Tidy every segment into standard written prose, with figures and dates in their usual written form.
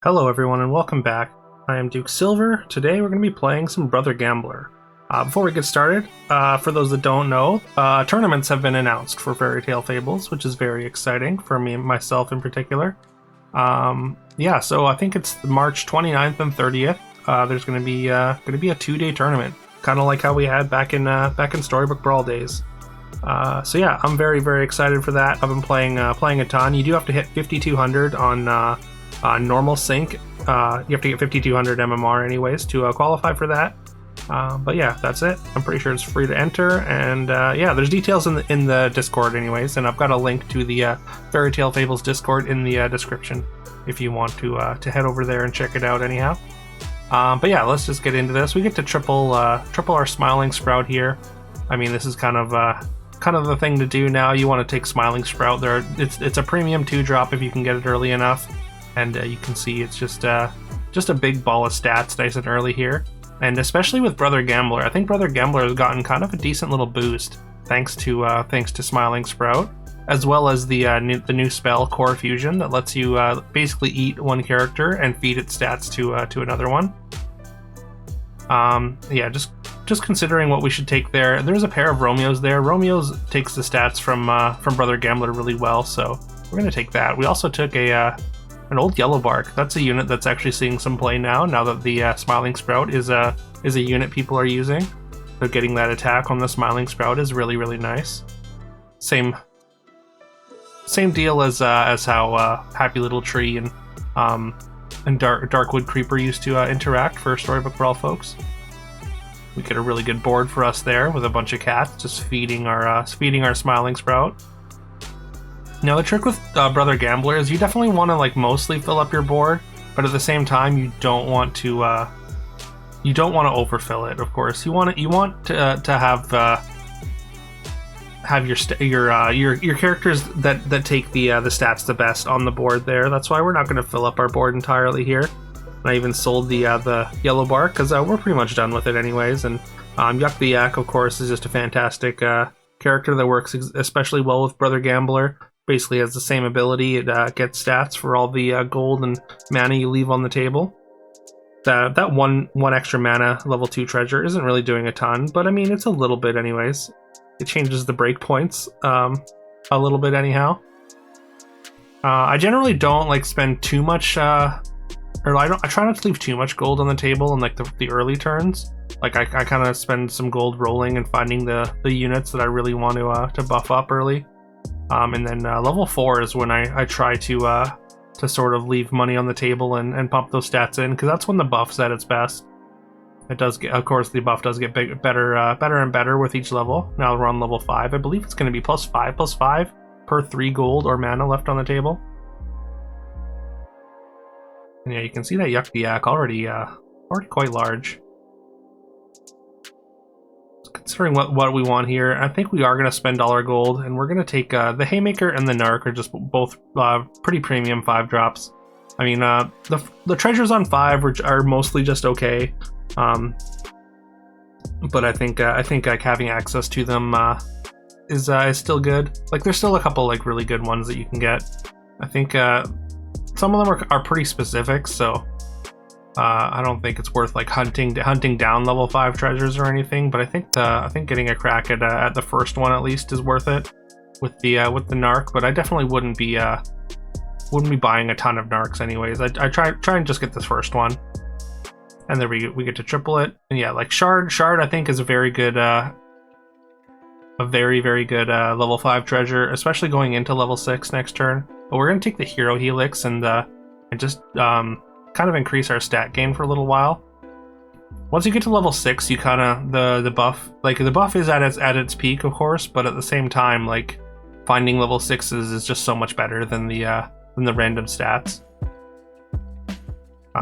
Hello everyone and welcome back. I am Duke Silver. Today we're going to be playing some Brother Gambler. Before we get started, for those that don't know, tournaments have been announced for Fairytale Fables, which is very exciting for me, myself in particular. So I think it's March 29th and 30th. There's going to be a 2-day tournament, kind of like how we had back in Storybook Brawl days. I'm very, very excited for that. I've been playing a ton. You do have to hit 5200 on normal sync. You have to get 5200 MMR anyways to qualify for that. But yeah, that's it. I'm pretty sure it's free to enter, and there's details in the Discord anyways, and I've got a link to the Fairytale Fables Discord in the description if you want to head over there and check it out anyhow. But yeah, let's just get into this. We get to triple our Smiling Sprout here. I mean, this is kind of the thing to do now. You want to take Smiling Sprout there. It's a premium 2-drop if you can get it early enough. And you can see it's just a big ball of stats nice and early here. And especially with Brother Gambler, I think Brother Gambler has gotten kind of a decent little boost thanks to Smiling Sprout, as well as the new spell Core Fusion that lets you basically eat one character and feed its stats to another one. Just considering what we should take there. There's a pair of Romeos there. Romeos takes the stats from Brother Gambler really well, so we're gonna take that. We also took an old Yellow Bark. That's a unit that's actually seeing some play now that the Smiling Sprout is a unit people are using. So getting that attack on the Smiling Sprout is really, really nice. Same deal as how Happy Little Tree and Darkwood Creeper used to interact for Storybook Brawl folks. We get a really good board for us there with a bunch of cats just feeding our Smiling Sprout. Now the trick with Brother Gambler is you definitely want to mostly fill up your board, but at the same time you don't want to overfill it. Of course, you want to have your characters that take the stats the best on the board there. That's why we're not going to fill up our board entirely here. I even sold the Yellow Bark because we're pretty much done with it anyways. And Yuck the Yak, of course, is just a fantastic character that works especially well with Brother Gambler. Basically has the same ability. It gets stats for all the gold and mana you leave on the table. That one extra mana level 2 treasure isn't really doing a ton, but I mean it's a little bit anyways. It changes the breakpoints a little bit anyhow. I generally don't spend too much, I try not to leave too much gold on the table in the early turns. I kind of spend some gold rolling and finding the units that I really want to buff up early. And then level 4 is when I try to sort of leave money on the table and pump those stats in, because that's when the buff's at its best. It does get, of course, the buff does get better and better with each level. Now we're on level 5. I believe it's going to be +5/+5 per 3 gold or mana left on the table. And yeah, you can see that Yuck the Yak already quite large. Considering what we want here, I think we are going to spend all our gold, and we're going to take the Haymaker and the Narc are just both pretty premium 5-drops. I mean, the treasures on 5 are mostly just okay, but I think having access to them is still good. There's still a couple really good ones that you can get. I think some of them are pretty specific, so. I don't think it's worth hunting down level 5 treasures or anything, but I think getting a crack at the first one at least is worth it with the Narc. But I definitely wouldn't be buying a ton of Narcs anyways. I try and just get this first one, and there we get to triple it. And yeah, Shard I think is a very good very, very good level 5 treasure, especially going into level 6 next turn. But we're gonna take the Hero Helix and just kind of increase our stat gain for a little while. Once you get to level 6, you kind of the buff the buff is at its peak, of course, but at the same time finding level 6s is just so much better than the random stats.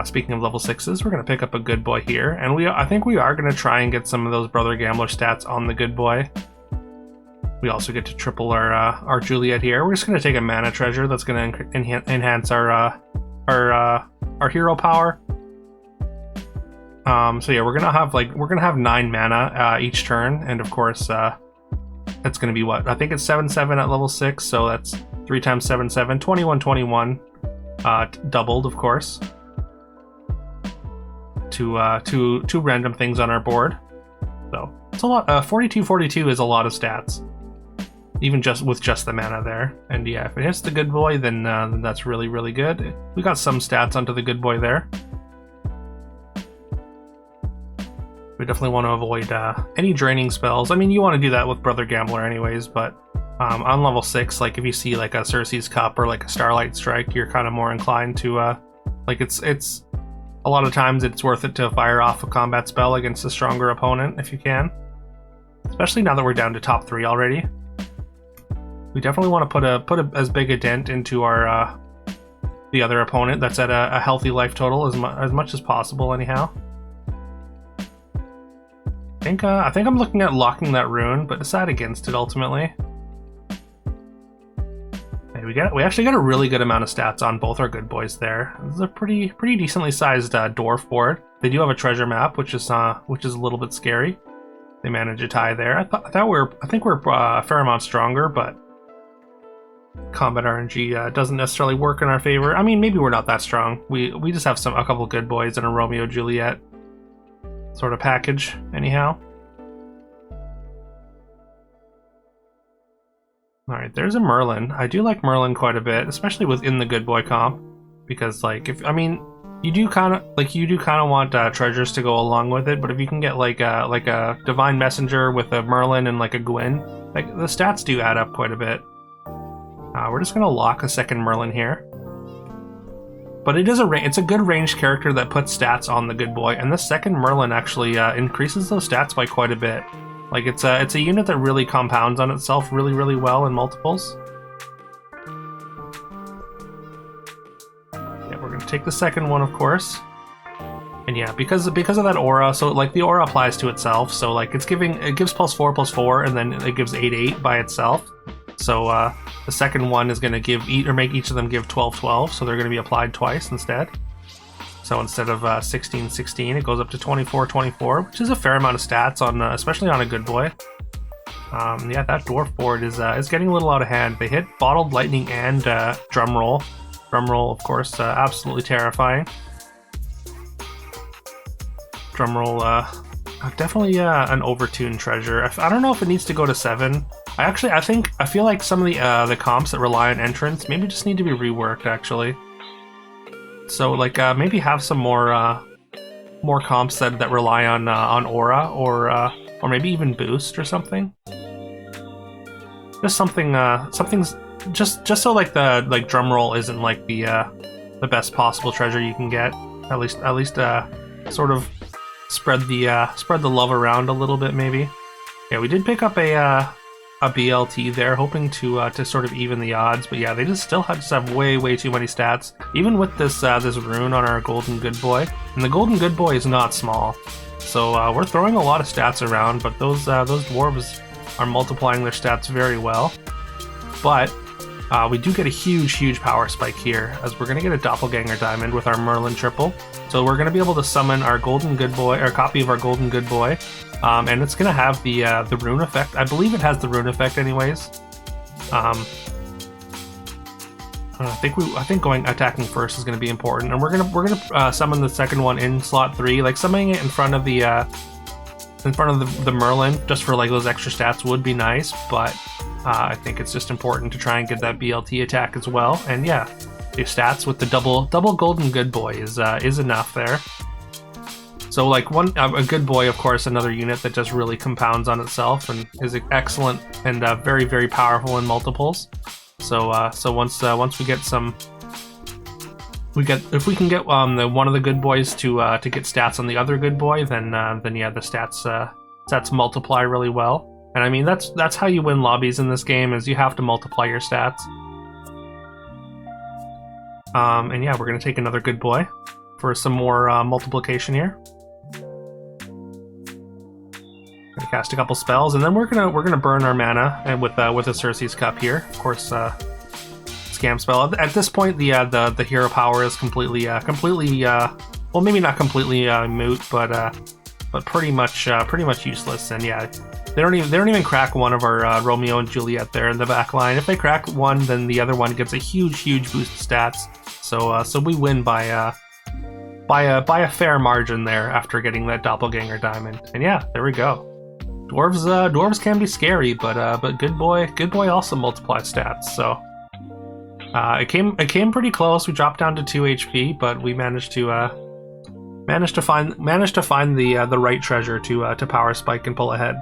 Speaking of level 6s, we're gonna pick up a good boy here, and I think we are gonna try and get some of those Brother Gambler stats on the good boy. We also get to triple our Juliet here. We're just gonna take a mana treasure that's gonna enhance our hero power. So yeah, we're gonna have 9 mana each turn, and of course that's gonna be what I think it's 7/7 at level 6, so that's 3 times 7/7, 21/21, doubled of course. two random things on our board. So it's a lot. 42 is a lot of stats, even just with just the mana there. And yeah, if it hits the good boy, then that's really, really good. We got some stats onto the good boy there. We definitely want to avoid any draining spells. I mean, you want to do that with Brother Gambler anyways, but on level 6, like if you see like a Circe's Cup or like a Starlight Strike, you're kind of more inclined to like it's a lot of times it's worth it to fire off a combat spell against a stronger opponent if you can. Especially now that we're down to top 3 already. We definitely want to put as big a dent into our the other opponent that's at a healthy life total as much as possible anyhow. I think I'm looking at locking that rune, but decide against it ultimately. Okay, we actually got a really good amount of stats on both our good boys there. This is a pretty decently sized dwarf board. They do have a treasure map, which is a little bit scary. They managed a tie there. I think we're a fair amount stronger, but combat RNG doesn't necessarily work in our favor. I mean, maybe we're not that strong. We just have a couple good boys and a Romeo Juliet sort of package anyhow. Alright, there's a Merlin. I do like Merlin quite a bit, especially within the good boy comp, because like you do kind of want treasures to go along with it, but if you can get like a Divine Messenger with a Merlin and like a Gwyn, like the stats do add up quite a bit. We're just gonna lock a second Merlin here. But it's a good ranged character that puts stats on the good boy, and the second Merlin actually increases those stats by quite a bit. Like it's a unit that really compounds on itself really, really well in multiples. Yeah, we're gonna take the second one, of course. And yeah, because of that aura, so like the aura applies to itself, so like it gives +4/+4, and then it gives 8/8 by itself. So the second one is going to make each of them give 12/12, so they're going to be applied twice instead. So instead of 16/16, it goes up to 24/24, which is a fair amount of stats on, especially on a good boy. Yeah, that dwarf board is getting a little out of hand. They hit Bottled Lightning and Drumroll. Drumroll, of course, absolutely terrifying. Drumroll, definitely an overtuned treasure. I don't know if it needs to go to 7. I feel like some of the comps that rely on entrance maybe just need to be reworked actually. So like maybe have some more comps that rely on aura or maybe even boost or something. Just something's just so like the Drumroll isn't like the best possible treasure you can get. At least sort of spread the love around a little bit maybe. Yeah, we did pick up a BLT there, hoping to sort of even the odds, but yeah, they just have way too many stats. Even with this rune on our golden good boy, and the golden good boy is not small, so we're throwing a lot of stats around. But those dwarves are multiplying their stats very well. But we do get a huge power spike here, as we're gonna get a doppelganger diamond with our Merlin triple. So we're gonna be able to summon our golden good boy, or copy of our golden good boy. And it's gonna have the rune effect. I believe it has the rune effect, anyways. I think going attacking first is gonna be important, and we're gonna summon the second one in slot 3. Like summoning it in front of the Merlin just for like those extra stats would be nice, but I think it's just important to try and get that BLT attack as well. And yeah, the stats with the double golden good boy is enough there. So like a good boy, of course, another unit that just really compounds on itself and is excellent and very powerful in multiples. So once we get if we can get one of the good boys to get stats on the other good boy, then yeah, the stats multiply really well. And I mean that's how you win lobbies in this game, is you have to multiply your stats. And yeah, we're gonna take another good boy for some more multiplication here. Gonna cast a couple spells, and then we're gonna burn our mana and with a Circe's Cup here. Of course, scam spell. At this point, the hero power is completely well, maybe not completely moot, but pretty much useless. And yeah, they don't even crack one of our Romeo and Juliet there in the back line. If they crack one, then the other one gets a huge boost of stats. So we win by by a fair margin there after getting that doppelganger diamond. And yeah, there we go. Dwarves can be scary, but good boy also multiplies stats. So it came pretty close. We dropped down to 2 HP, but we managed to find the right treasure to power spike and pull ahead.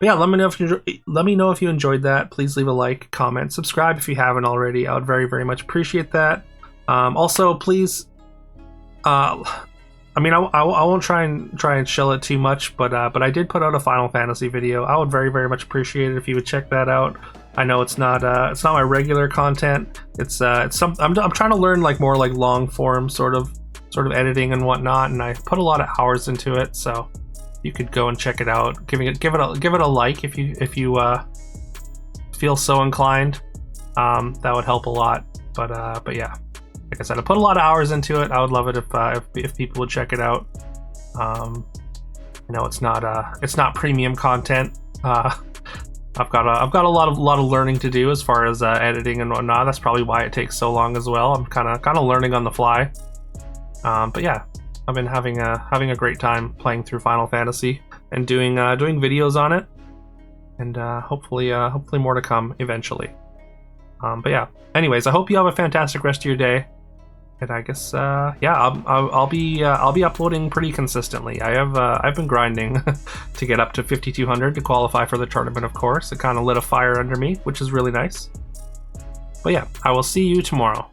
But yeah, let me know if you enjoyed that. Please leave a like, comment, subscribe if you haven't already. I would very much appreciate that. Also, please, I mean, I won't try and shill it too much, but I did put out a Final Fantasy video. I would very much appreciate it if you would check that out. I know it's not my regular content. I'm trying to learn like more like long form sort of editing and whatnot, and I put a lot of hours into it. So you could go and check it out. Give it a like if you feel so inclined. That would help a lot. But yeah, like I said, I put a lot of hours into it. I would love it if people would check it out. You know, it's not premium content. I've got a lot of learning to do as far as editing and whatnot. That's probably why it takes so long as well. I'm kind of learning on the fly. But yeah, I've been having a great time playing through Final Fantasy and doing videos on it, and hopefully more to come eventually. But yeah, anyways, I hope you have a fantastic rest of your day, and I guess yeah, I'll be uploading pretty consistently. I've been grinding to get up to 5,200 to qualify for the tournament. Of course, it kind of lit a fire under me, which is really nice. But yeah, I will see you tomorrow.